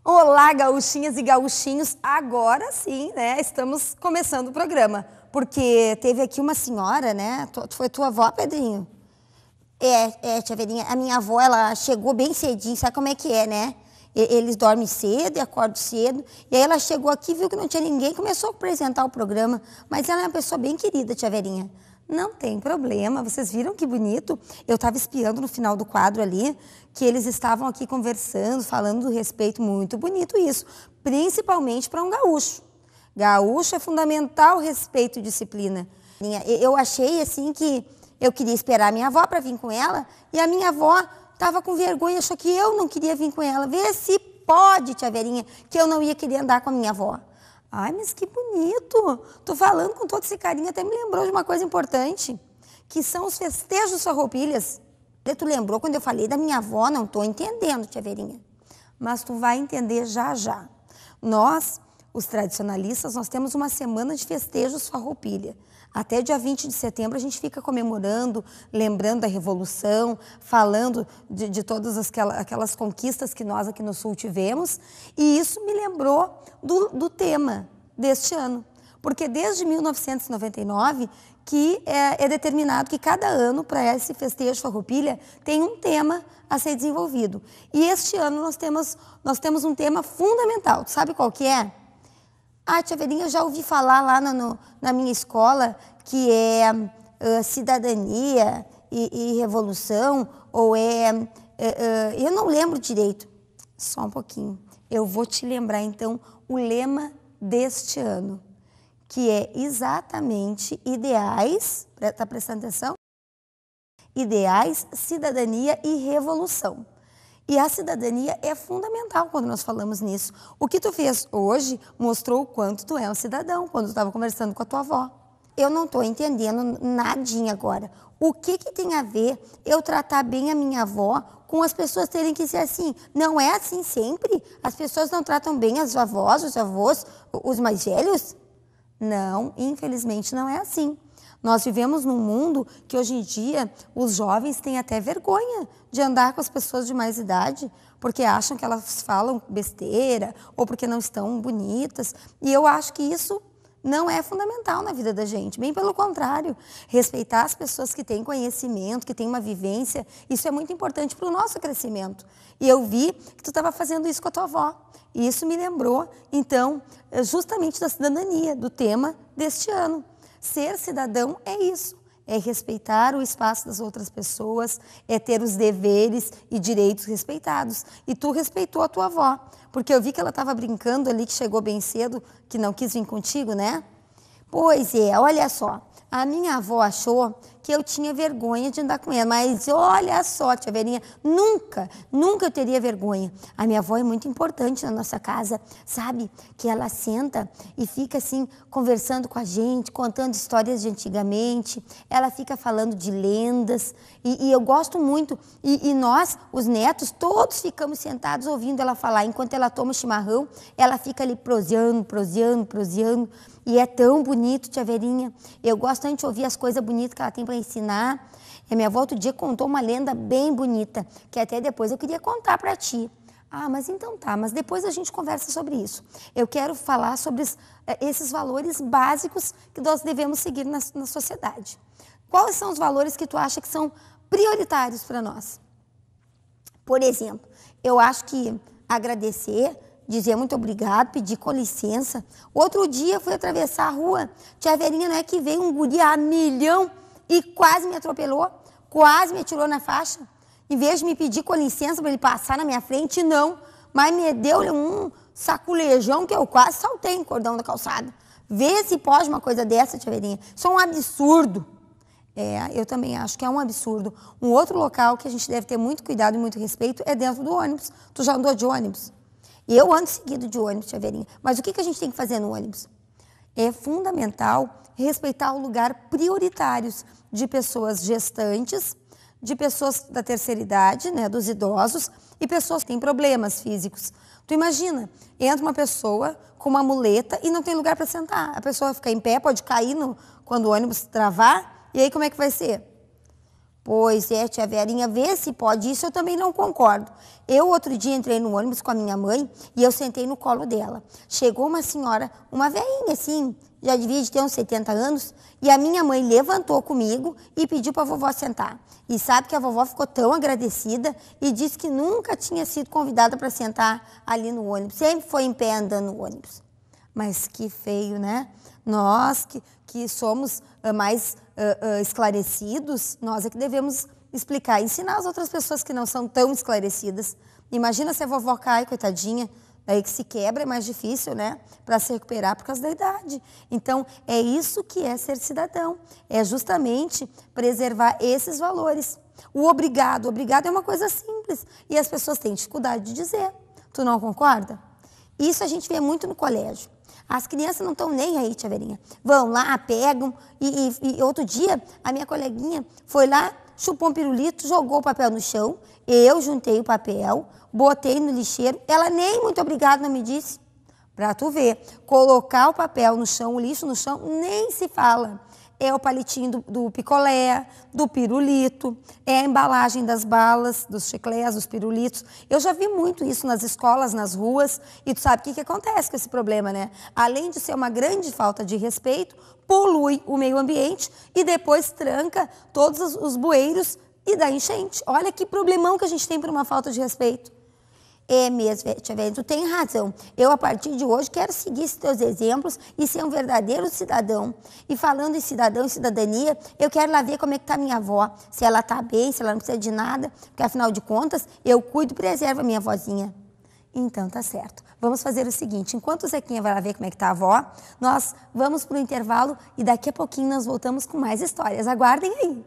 Olá, gaúchinhas e gaúchinhos, agora sim, né, estamos começando o programa, porque teve aqui uma senhora, né, foi tua avó, Pedrinho? Tia Verinha, a minha avó, ela chegou bem cedinho, sabe como é que é, né? Eles dormem cedo e acordam cedo, e aí ela chegou aqui, viu que não tinha ninguém, começou a apresentar o programa, mas ela é uma pessoa bem querida, tia Verinha. Não tem problema, vocês viram que bonito? Eu estava espiando no final do quadro ali, que eles estavam aqui conversando, falando do respeito, muito bonito isso, principalmente para um gaúcho. Gaúcho é fundamental respeito e disciplina. Eu achei assim que eu queria esperar a minha avó para vir com ela, e a minha avó estava com vergonha, achou que eu não queria vir com ela. Vê se pode, tia Verinha, que eu não ia querer andar com a minha avó. Ai, mas que bonito! Tô falando com todo esse carinho, até me lembrou de uma coisa importante, que são os festejos farroupilhas. Tu lembrou quando eu falei da minha avó? Não tô entendendo, tia Verinha. Mas tu vai entender já já. Nós, os tradicionalistas, nós temos uma semana de festejos farroupilha. Até dia 20 de setembro a gente fica comemorando, lembrando da Revolução, falando de todas aquelas conquistas que nós aqui no Sul tivemos. E isso me lembrou do tema deste ano. Porque desde 1999 que é determinado que cada ano, para esse festejo farroupilha, tem um tema a ser desenvolvido. E este ano nós temos um tema fundamental. Tu sabe qual que é? Ah, tia Verinha, eu já ouvi falar lá na minha escola que é cidadania e revolução, ou eu não lembro direito. Só um pouquinho. Eu vou te lembrar, então, o lema deste ano, que é exatamente ideais, tá prestando atenção? Ideais, cidadania e revolução. E a cidadania é fundamental quando nós falamos nisso. O que tu fez hoje mostrou o quanto tu é um cidadão, quando tu estava conversando com a tua avó. Eu não estou entendendo nadinha agora. O que tem a ver eu tratar bem a minha avó com as pessoas terem que ser assim? Não é assim sempre? As pessoas não tratam bem as avós, os avós, os mais velhos? Não, infelizmente não é assim. Nós vivemos num mundo que hoje em dia os jovens têm até vergonha de andar com as pessoas de mais idade, porque acham que elas falam besteira ou porque não estão bonitas. E eu acho que isso não é fundamental na vida da gente, bem pelo contrário. Respeitar as pessoas que têm conhecimento, que têm uma vivência, isso é muito importante para o nosso crescimento. E eu vi que tu estava fazendo isso com a tua avó. E isso me lembrou, então, justamente da cidadania, do tema deste ano. Ser cidadão é isso, é respeitar o espaço das outras pessoas, é ter os deveres e direitos respeitados. E tu respeitou a tua avó, porque eu vi que ela estava brincando ali, que chegou bem cedo, que não quis vir contigo, né? Pois é, olha só, a minha avó achou que eu tinha vergonha de andar com ela, mas olha só, tia Verinha, nunca eu teria vergonha. A minha avó é muito importante na nossa casa, sabe? Que ela senta e fica assim, conversando com a gente, contando histórias de antigamente, ela fica falando de lendas, e eu gosto muito, e nós, os netos, todos ficamos sentados ouvindo ela falar, enquanto ela toma o chimarrão, ela fica ali proseando, e é tão bonito, tia Verinha. Eu gosto tanto de ouvir as coisas bonitas que ela tem para ensinar. E a minha avó outro dia contou uma lenda bem bonita, que até depois eu queria contar para ti. Ah, mas então tá, mas depois a gente conversa sobre isso. Eu quero falar sobre esses valores básicos que nós devemos seguir na sociedade. Quais são os valores que tu acha que são prioritários para nós? Por exemplo, eu acho que agradecer, dizer muito obrigado, pedir com licença. Outro dia fui atravessar a rua, tia Verinha, não é que veio um guri a milhão e quase me atropelou, quase me atirou na faixa. Em vez de me pedir com licença para ele passar na minha frente, não. Mas me deu um saculejão que eu quase saltei em cordão da calçada. Vê se pode uma coisa dessa, tia Verinha. Isso é um absurdo. Eu também acho que é um absurdo. Um outro local que a gente deve ter muito cuidado e muito respeito é dentro do ônibus. Tu já andou de ônibus? Eu ando seguido de ônibus, tia Verinha. Mas o que a gente tem que fazer no ônibus? É fundamental respeitar o lugar prioritários de pessoas gestantes, de pessoas da terceira idade, né, dos idosos, e pessoas que têm problemas físicos. Tu imagina, entra uma pessoa com uma muleta e não tem lugar para sentar. A pessoa vai ficar em pé, pode cair quando o ônibus travar, e aí como é que vai ser? Pois é, tia Verinha, vê se pode. Isso eu também não concordo. Eu, outro dia, entrei no ônibus com a minha mãe e eu sentei no colo dela. Chegou uma senhora, uma velhinha assim, já devia de ter uns 70 anos, e a minha mãe levantou comigo e pediu para a vovó sentar. E sabe que a vovó ficou tão agradecida e disse que nunca tinha sido convidada para sentar ali no ônibus. Sempre foi em pé andando no ônibus. Mas que feio, né? Nós que somos mais esclarecidos, nós é que devemos explicar, ensinar as outras pessoas que não são tão esclarecidas. Imagina se a vovó cai, coitadinha, daí que se quebra é mais difícil, né? Para se recuperar por causa da idade. Então, é isso que é ser cidadão. É justamente preservar esses valores. O obrigado é uma coisa simples e as pessoas têm dificuldade de dizer. Tu não concorda? Isso a gente vê muito no colégio. As crianças não estão nem aí, tia Verinha. Vão lá, pegam. E outro dia, a minha coleguinha foi lá, chupou um pirulito, jogou o papel no chão. Eu juntei o papel, botei no lixeiro. Ela nem muito obrigada não me disse. Pra tu ver, colocar o papel no chão, o lixo no chão, nem se fala. É o palitinho do picolé, do pirulito, é a embalagem das balas, dos chiclés, dos pirulitos. Eu já vi muito isso nas escolas, nas ruas, e tu sabe o que acontece com esse problema, né? Além de ser uma grande falta de respeito, polui o meio ambiente e depois tranca todos os bueiros e dá enchente. Olha que problemão que a gente tem por uma falta de respeito. É mesmo, tia Verinha, tu tem razão. Eu, a partir de hoje, quero seguir esses teus exemplos e ser um verdadeiro cidadão. E falando em cidadão e cidadania, eu quero lá ver como é que tá minha avó. Se ela tá bem, se ela não precisa de nada, porque, afinal de contas, eu cuido e preservo a minha vozinha. Então, tá certo. Vamos fazer o seguinte, enquanto o Zequinha vai lá ver como é que tá a avó, nós vamos pro intervalo e daqui a pouquinho nós voltamos com mais histórias. Aguardem aí.